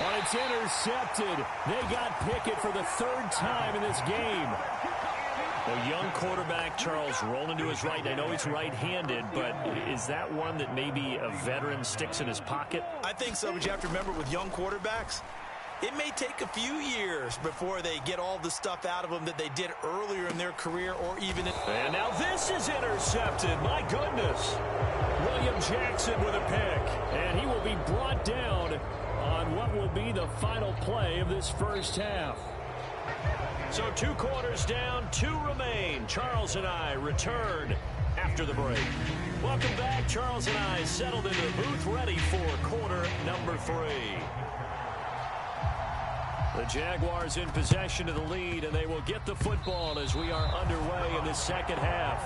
And it's intercepted. They got Pickett for the 3rd time in this game. A young quarterback, Charles, rolling to his right. I know he's right-handed, but is that one that maybe a veteran sticks in his pocket? I think so, but you have to remember with young quarterbacks, it may take a few years before they get all the stuff out of them that they did earlier in their career or even in... And now this is intercepted. My goodness. William Jackson with a pick. And he will be brought down on what will be the final play of this first half. So 2 quarters down, 2 remain. Charles and I return after the break. Welcome back. Charles and I settled into the booth ready for quarter number 3. The Jaguars in possession of the lead, and they will get the football as we are underway in the second half.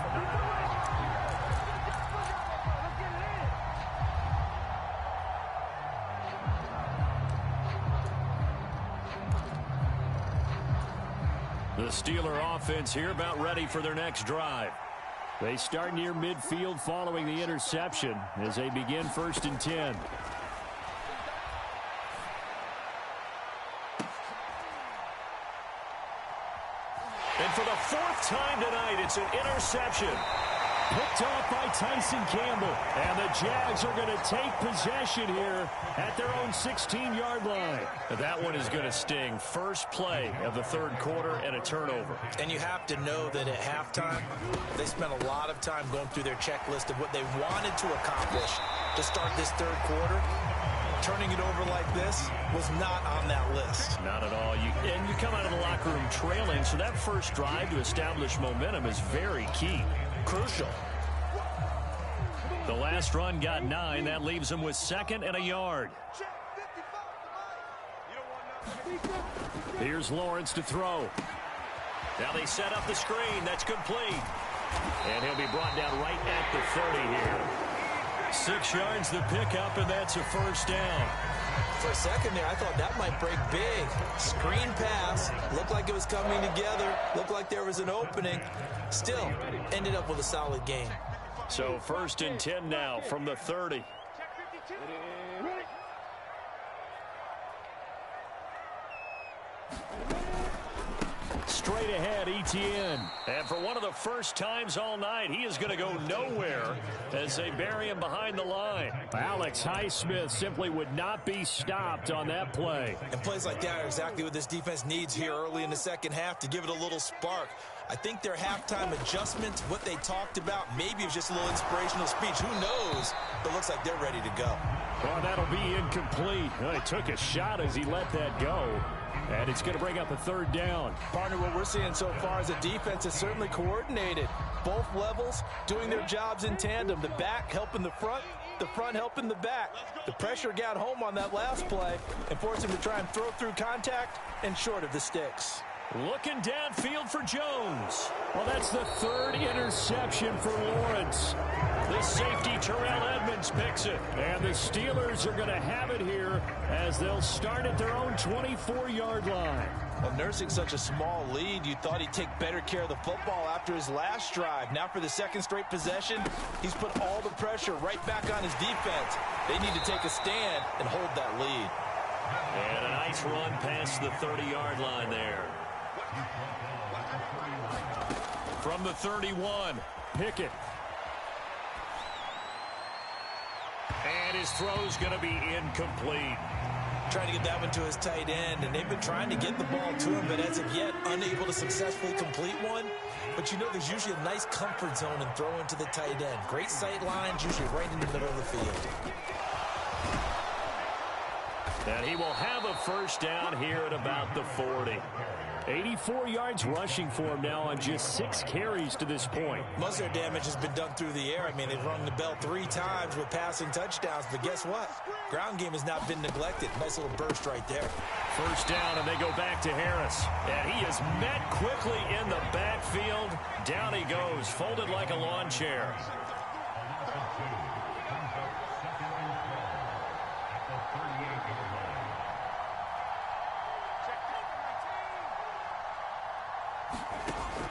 The Steeler offense here about ready for their next drive. They start near midfield following the interception as they begin 1st and 10. And for the 4th time tonight, it's an interception. Picked off by Tyson Campbell. And the Jags are going to take possession here at their own 16-yard line. That one is going to sting. First play of the 3rd quarter and a turnover. And you have to know that at halftime, they spent a lot of time going through their checklist of what they wanted to accomplish to start this 3rd quarter. Turning it over like this was not on that list. Not at all. And you come out of the locker room trailing, so that first drive to establish momentum is very key. Crucial. The last run got 9. That leaves them with 2nd and a yard. Here's Lawrence to throw. Now they set up the screen. That's complete. And he'll be brought down right at the 30 here. 6 yards the pickup, and that's a first down. For a second there, I thought that might break big. Screen pass. Looked like it was coming together. Looked like there was an opening. Still, ended up with a solid game. So 1st and 10 now from the 30. Straight ahead, Etienne. And for one of the first times all night, he is going to go nowhere as they bury him behind the line. Alex Highsmith simply would not be stopped on that play. And plays like that are exactly what this defense needs here early in the second half to give it a little spark. I think their halftime adjustments, what they talked about, maybe it was just a little inspirational speech. Who knows? But it looks like they're ready to go. Well, that'll be incomplete. Well, he took a shot as he let that go. And it's going to bring up a 3rd down. Partner, what we're seeing so far is the defense is certainly coordinated. Both levels doing their jobs in tandem. The back helping the front helping the back. The pressure got home on that last play and forced him to try and throw through contact and short of the sticks. Looking downfield for Jones. Well, that's the 3rd interception for Lawrence. The safety, Terrell Edmonds, picks it. And the Steelers are going to have it here as they'll start at their own 24-yard line. Well, nursing such a small lead, you thought he'd take better care of the football after his last drive. Now for the 2nd straight possession, he's put all the pressure right back on his defense. They need to take a stand and hold that lead. And a nice run past the 30-yard line there. From the 31, Pickett. And his throw's going to be incomplete. Trying to get that one to his tight end, and they've been trying to get the ball to him, but as of yet, unable to successfully complete one. But you know there's usually a nice comfort zone in throwing to the tight end. Great sight lines, usually right in the middle of the field. And he will have a first down here at about the 40. 84 yards rushing for him now on just 6 carries to this point. Most of their damage has been done through the air. I mean, they've rung the bell 3 times with passing touchdowns, but guess what? Ground game has not been neglected. Nice little burst right there. First down, and they go back to Harris. And he is met quickly in the backfield. Down he goes, folded like a lawn chair.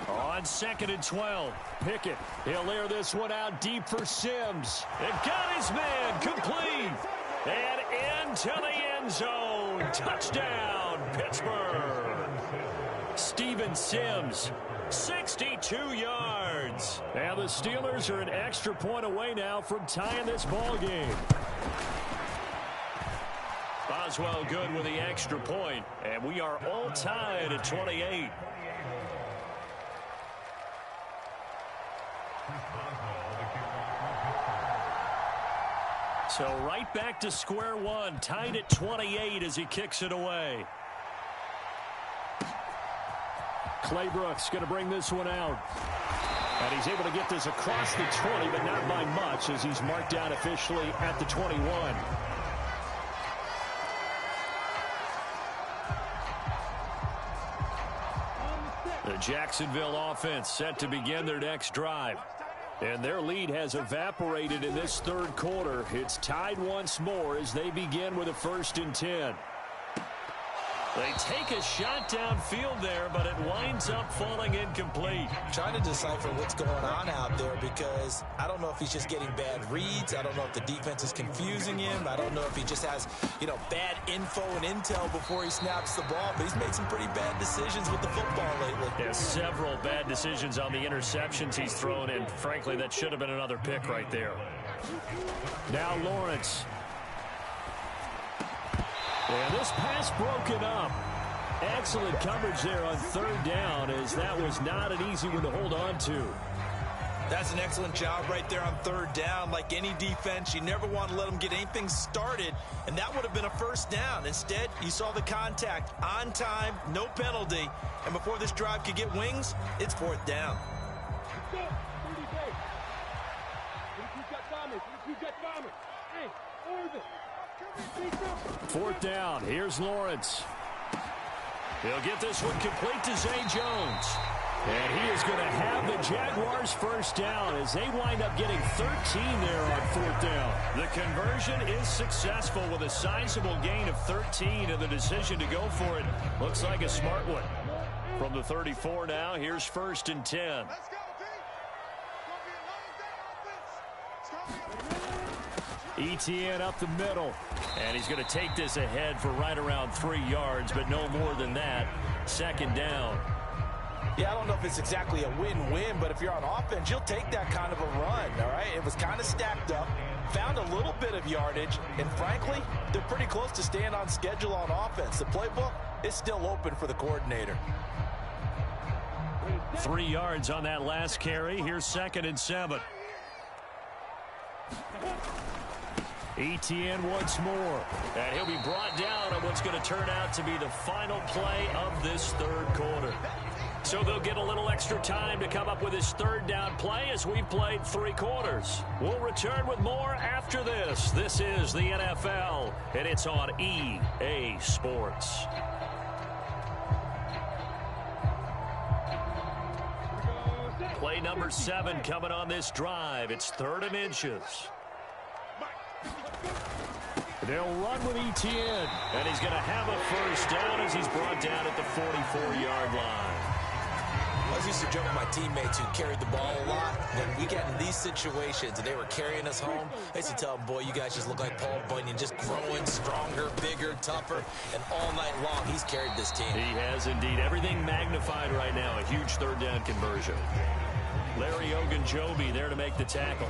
On 2nd and 12, Pickett. He'll air this one out deep for Sims. And got his man complete. And into the end zone. Touchdown, Pittsburgh. Steven Sims, 62 yards. And the Steelers are an extra point away now from tying this ball game. Boswell good with the extra point. And we are all tied at 28. So right back to square one, tied at 28 as he kicks it away. Claybrooks going to bring this one out. And he's able to get this across the 20, but not by much as he's marked down officially at the 21. The Jacksonville offense set to begin their next drive. And their lead has evaporated in this 3rd quarter. It's tied once more as they begin with a 1st and 10. They take a shot downfield there, but it winds up falling incomplete. Trying to decipher what's going on out there because I don't know if he's just getting bad reads. I don't know if the defense is confusing him. I don't know if he just has, bad info and intel before he snaps the ball. But he's made some pretty bad decisions with the football lately. Yeah, several bad decisions on the interceptions he's thrown, and frankly, that should have been another pick right there. Now Lawrence. And this pass broken up. Excellent coverage there on 3rd down as that was not an easy one to hold on to. That's an excellent job right there on 3rd down. Like any defense, you never want to let them get anything started, and that would have been a first down. Instead, you saw the contact on time, no penalty, and before this drive could get wings, it's 4th down. Fourth down. Here's Lawrence. He'll get this one complete to Zay Jones. And he is going to have the Jaguars first down as they wind up getting 13 there on fourth down. The conversion is successful with a sizable gain of 13, and the decision to go for it looks like a smart one. From the 34 now, here's 1st and 10. Let's go, team. It's going to be a long day on offense. ETN up the middle, and he's going to take this ahead for right around 3 yards, but no more than that. 2nd down. Yeah, I don't know if it's exactly a win-win, but if you're on offense, you'll take that kind of a run, all right? It was kind of stacked up, found a little bit of yardage, and frankly, they're pretty close to staying on schedule on offense. The playbook is still open for the coordinator. 3 yards on that last carry. Here's 2nd and 7. ETN once more. And he'll be brought down on what's going to turn out to be the final play of this 3rd quarter. So they'll get a little extra time to come up with his 3rd down play as we've played 3 quarters. We'll return with more after this. This is the NFL, and it's on EA Sports. Play number 7 coming on this drive. It's 3rd and inches. They'll run with ETN, and he's going to have a first down as he's brought down at the 44-yard line. I was used to joke with my teammates who carried the ball a lot. When we get in these situations and they were carrying us home, I used to tell them, boy, you guys just look like Paul Bunyan, just growing stronger, bigger, tougher, and all night long he's carried this team. He has indeed. Everything magnified right now. A huge 3rd down conversion. Larry Ogunjobi there to make the tackle.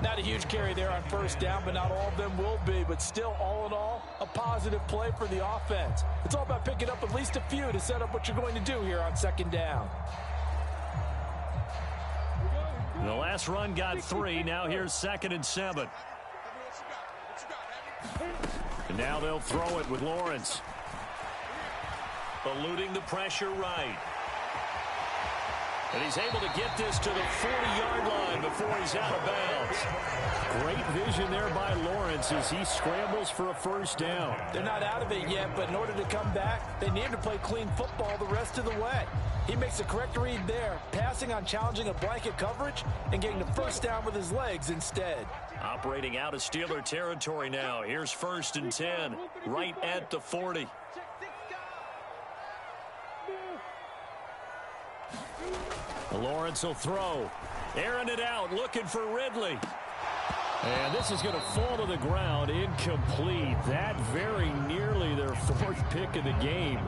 Not a huge carry there on first down, but not all of them will be. But still, all in all, a positive play for the offense. It's all about picking up at least a few to set up what you're going to do here on 2nd down. The last run got 3. Now here's 2nd and 7. And now they'll throw it with Lawrence. Eluding the pressure right. And he's able to get this to the 40-yard line before he's out of bounds. Great vision there by Lawrence as he scrambles for a first down. They're not out of it yet, but in order to come back, they need to play clean football the rest of the way. He makes the correct read there, passing on challenging a blanket coverage and getting the first down with his legs instead. Operating out of Steeler territory now. Here's 1st and 10, right at the 40. Lawrence will throw. Airing it out, looking for Ridley. And this is going to fall to the ground, incomplete. That very nearly their 4th pick of the game.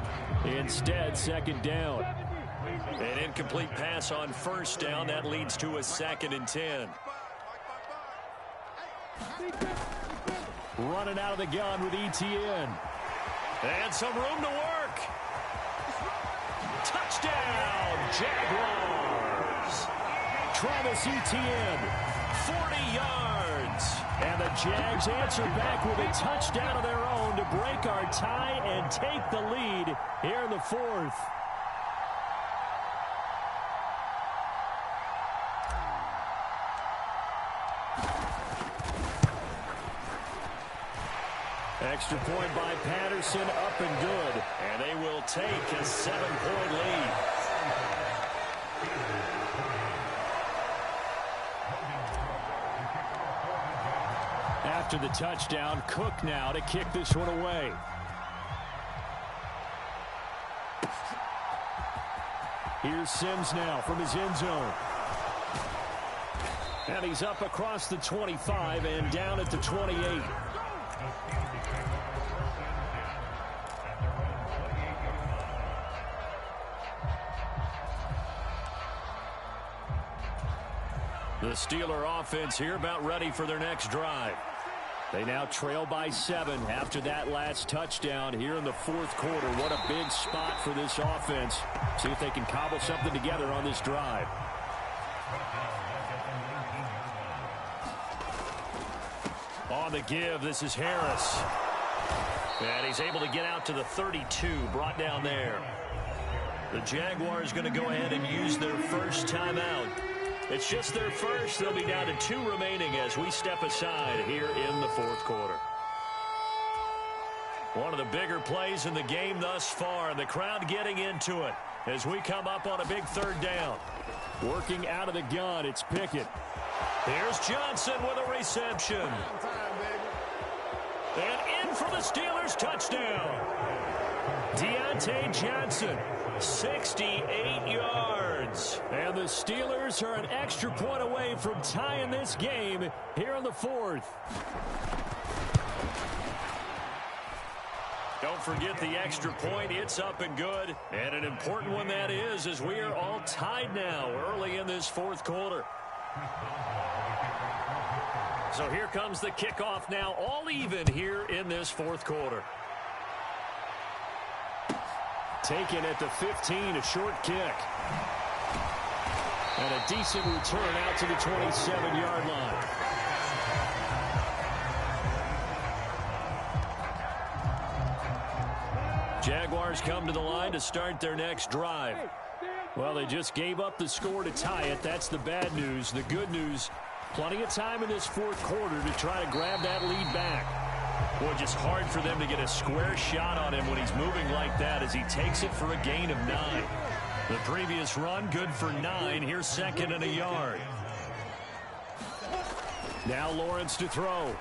Instead, 2nd down. An incomplete pass on first down. That leads to a 2nd and 10. Running out of the gun with ETN. And some room to work. Touchdown, Jaguars. Travis Etienne, 40 yards. And the Jags answer back with a touchdown of their own to break our tie and take the lead here in the 4th. Extra point by Patterson, up and good. And they will take a 7-point lead. After the touchdown, Cook now to kick this one away. Here's Sims now from his end zone. And he's up across the 25 and down at the 28. The Steeler offense here about ready for their next drive. They now trail by 7 after that last touchdown here in the 4th quarter. What a big spot for this offense. See if they can cobble something together on this drive. On the give, this is Harris. And he's able to get out to the 32, brought down there. The Jaguars going to go ahead and use their first timeout. It's just their first. They'll be down to 2 remaining as we step aside here in the 4th quarter. One of the bigger plays in the game thus far. The crowd getting into it. as we come up on a big third down. Working out of the gun, it's Pickett. Here's Johnson with a reception. And in for the Steelers touchdown. Deontay Johnson, 68 yards. And the Steelers are an extra point away from tying this game here in the fourth. Don't forget the extra point. It's up and good. And an important one that is, as we are all tied now early in this fourth quarter. So here comes the kickoff now, all even here in this fourth quarter. Taken at the 15, a short kick. And a decent return out to the 27-yard line. Jaguars come to the line to start their next drive. Well, they just gave up the score to tie it. That's the bad news. The good news, plenty of time in this fourth quarter to try to grab that lead back. Boy, just hard for them to get a square shot on him when he's moving like that as he takes it for a gain of 9. The previous run, good for 9. Here's second and a yard. Now Lawrence to throw.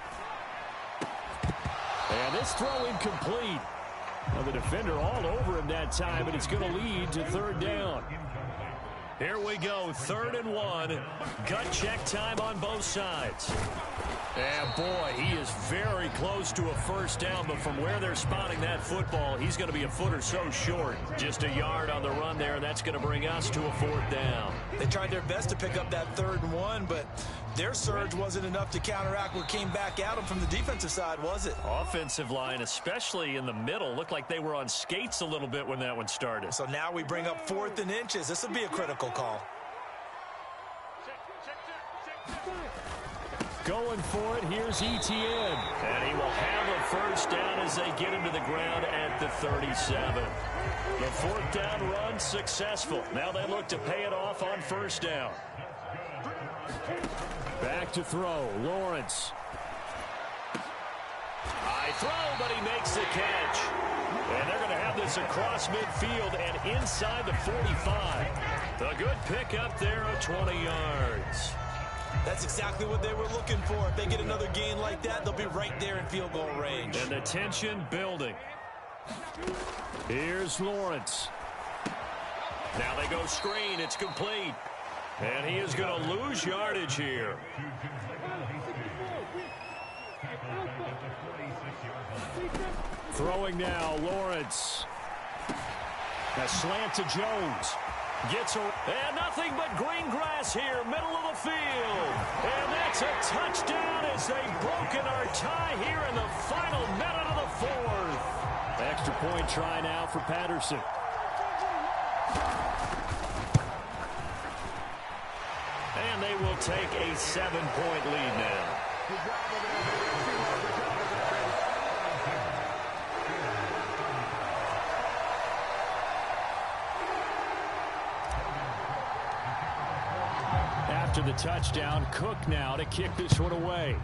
And this throw incomplete. Well, the defender all over him that time, and it's going to lead to third down. Here we go, 3rd and 1. Gut check time on both sides. And boy, he is very close to a first down, but from where they're spotting that football, he's going to be a foot or so short. Just a yard on the run there. That's going to bring us to a 4th down. They tried their best to pick up that 3rd and 1, but their surge wasn't enough to counteract what came back at them from the defensive side, was it? Offensive line, especially in the middle, looked like they were on skates a little bit when that one started. So now we bring up 4th and inches. This will be a critical call. Going for it, here's Etienne. And he will have a first down as they get him to the ground at the 37. The 4th down run successful. Now they look to pay it off on first down. Back to throw, Lawrence. High throw, but he makes the catch. And they're going to have this across midfield and inside the 45. The good pickup there of 20 yards. That's exactly what they were looking for. If they get another gain like that, they'll be right there in field goal range. And the tension building. Here's Lawrence. Now they go screen. It's complete. And he is going to lose yardage here. Throwing now, Lawrence. A slant to Jones. Gets a, and nothing but green grass here, middle of the field. And that's a touchdown as they've broken our tie here in the final minute of the 4th. Extra point try now for Patterson. And they will take a 7-point lead now. After the touchdown, Cook now to kick this one away.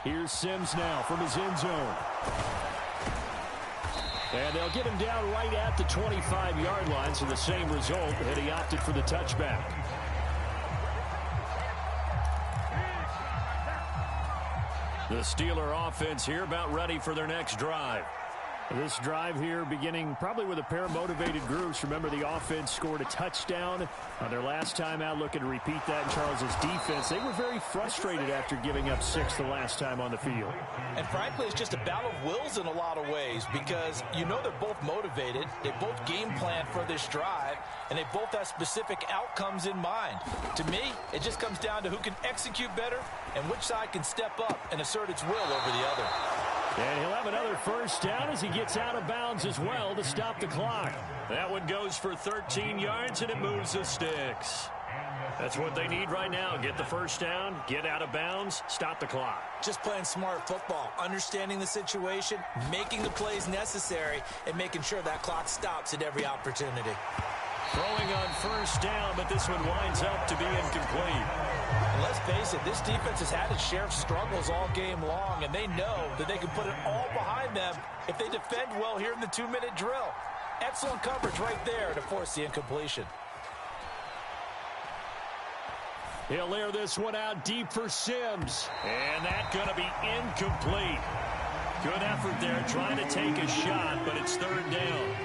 Here's Sims now from his end zone. And they'll get him down right at the 25-yard line, so the same result, and he opted for the touchback. The Steeler offense here about ready for their next drive. This drive here beginning probably with a pair of motivated groups. Remember, the offense scored a touchdown on their last time out, looking to repeat that in Charles's defense. They were very frustrated after giving up 6 the last time on the field. And frankly, it's just a battle of wills in a lot of ways because you know they're both motivated. They both game plan for this drive, and they both have specific outcomes in mind. To me, it just comes down to who can execute better and which side can step up and assert its will over the other. And he'll have another first down as he gets out of bounds as well to stop the clock. That one goes for 13 yards, and it moves the sticks. That's what they need right now. Get the first down, get out of bounds, stop the clock. Just playing smart football, understanding the situation, making the plays necessary, and making sure that clock stops at every opportunity. Throwing on first down, but this one winds up to be incomplete. And let's face it, this defense has had its share of struggles all game long, and they know that they can put it all behind them if they defend well here in the 2-minute drill. Excellent coverage right there to force the incompletion. He'll air this one out deep for Sims. And that's going to be incomplete. Good effort there trying to take a shot, but it's third down.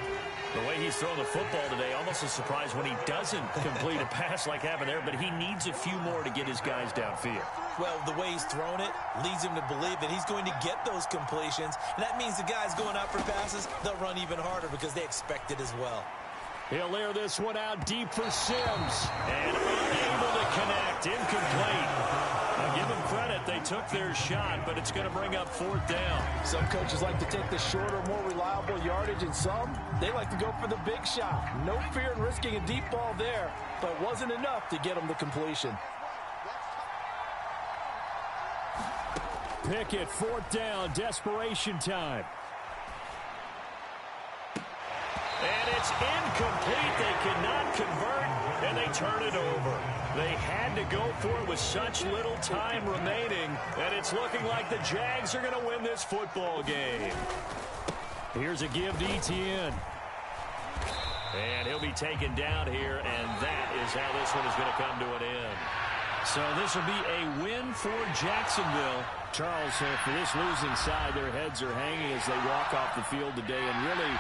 The way he's throwing the football today, almost a surprise when he doesn't complete a pass like happened there, but he needs a few more to get his guys downfield. Well, the way he's thrown it leads him to believe that he's going to get those completions. And that means the guys going out for passes, they'll run even harder because they expect it as well. He'll air this one out deep for Sims. And unable to connect. Incomplete. I'll give them credit. They took their shot, but it's going to bring up fourth down. Some coaches like to take the shorter, more reliable yardage, and some, they like to go for the big shot. No fear in risking a deep ball there, but it wasn't enough to get them the completion. Pickett, fourth down, desperation time. And it's incomplete. They cannot convert, and they turn it over. They had to go for it with such little time remaining, and it's looking like the Jags are going to win this football game. Here's a give to Etienne. And he'll be taken down here, and that is how this one is going to come to an end. So this will be a win for Jacksonville. Charles, for this losing side, their heads are hanging as they walk off the field today. And really,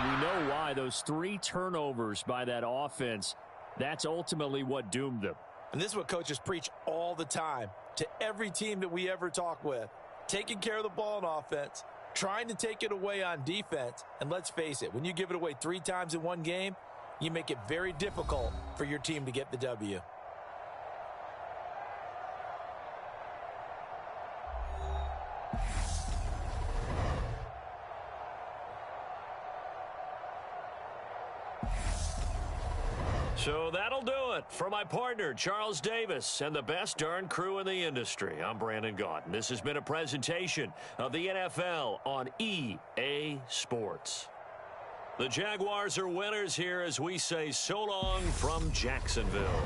we know why. Those 3 turnovers by that offense, that's ultimately what doomed them. And this is what coaches preach all the time to every team that we ever talk with. Taking care of the ball on offense, trying to take it away on defense. And let's face it, when you give it away 3 times in one game, you make it very difficult for your team to get the W. So that'll do it for my partner, Charles Davis, and the best darn crew in the industry. I'm Brandon Gaudin. This has been a presentation of the NFL on EA Sports. The Jaguars are winners here as we say so long from Jacksonville.